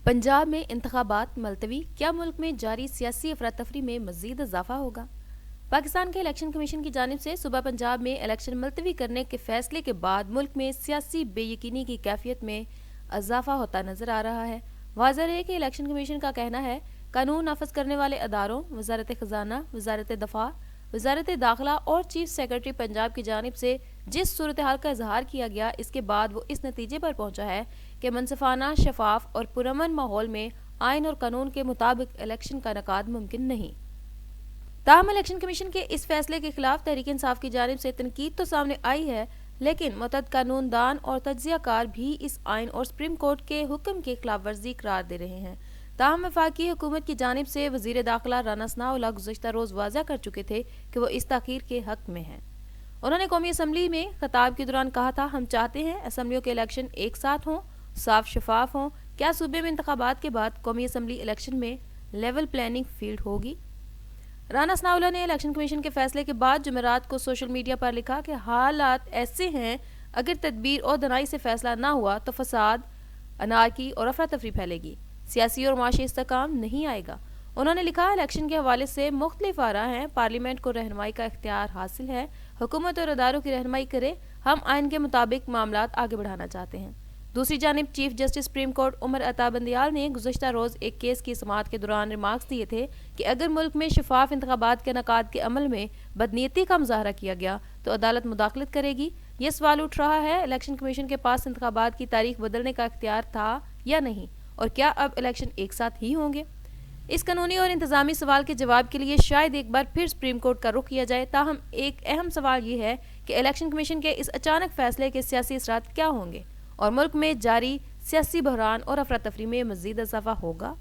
पंजाब में इंतखाबात मुलतवी, क्या मुल्क में जारी सियासी अफरा-तफरी में मज़ीद इजाफा होगा? पाकिस्तान के इलेक्शन कमीशन की जानिब से सुबह पंजाब में इलेक्शन मुलतवी करने के फैसले के बाद मुल्क में सियासी बेयकीनी की कैफियत में इजाफा होता नजर आ रहा है। वाज़ेह है कि इलेक्शन कमीशन का कहना है कानून नाफज करने वाले अदारों, वजारत खजाना, वजारत दफा, वजारत दाखिला और चीफ सेक्रेटरी पंजाब की जानिब से जिस सूरत हाल का इजहार किया गया, इसके बाद वो इस नतीजे पर पहुंचा है कि मुनसिफाना, शफाफ और पुरअमन माहौल में आइन और कानून के मुताबिक इलेक्शन का इनेकाद मुमकिन नहीं। ताहम इलेक्शन कमीशन के इस फैसले के खिलाफ तहरीक इंसाफ की जानिब से तनकीद तो सामने आई है, लेकिन मुतअद्दिद कानून दान और तज्ज़ियाकार भी इस आइन और सुप्रीम कोर्ट के हुक्म की खिलाफ वर्जी करार दे रहे हैं। ताहम वफाकी हुकूमत की जानिब से वज़ीर दाखिला राना सनाउल्लाह गुज़श्ता रोज़ वाज़ा कर चुके थे कि वो इस ताख़ीर के हक में हैं। उन्होंने कौमी असम्बली में खिताब के दौरान कहा था, हम चाहते हैं असम्बलियों के इलेक्शन एक साथ हों, साफ शफाफ हों। क्या सूबे में इंतखाबात के बाद कौमी असम्बली इलेक्शन में लेवल प्लानिंग फील्ड होगी? राना सनाउल्लाह ने इलेक्शन कमीशन के फैसले के बाद जुमेरात को सोशल मीडिया पर लिखा कि हालात ऐसे हैं, अगर तदबीर और दनाई से फैसला ना हुआ तो फसाद, अनारकी और अफरा तफरी फैलेगी, सियासी और माशी इस्तेकाम नहीं आएगा। उन्होंने लिखा, इलेक्शन के हवाले से मुख्तलिफ आरा हैं, पार्लियामेंट को रहनुमाई का इख्तियार हासिल है, हुकूमत और अदारों की रहनुमाई करे, हम आइन के मुताबिक मामलात आगे बढ़ाना चाहते हैं। दूसरी जानिब chief justice supreme court Umar Ata Bandial ने गुज़श्ता रोज़ एक केस की समाअत के दौरान रिमार्क्स दिए थे कि अगर मुल्क में शफाफ इंतखाबात के इनेकाद के अमल में बदनीयती का मुजाहरा किया गया तो अदालत मुदाखलत करेगी। ये सवाल उठ रहा है, इलेक्शन कमीशन के पास इंतखाबात की तारीख बदलने का इख्तियार था या नहीं, और क्या अब इलेक्शन एक साथ ही होंगे? इस कानूनी और इंतजामी सवाल के जवाब के लिए शायद एक बार फिर सुप्रीम कोर्ट का रुख किया जाए। ताहम एक अहम सवाल ये है कि इलेक्शन कमीशन के इस अचानक फैसले के सियासी असरात क्या होंगे और मुल्क में जारी सियासी बहरान और अफरा तफरी में मज़ीद इजाफा होगा।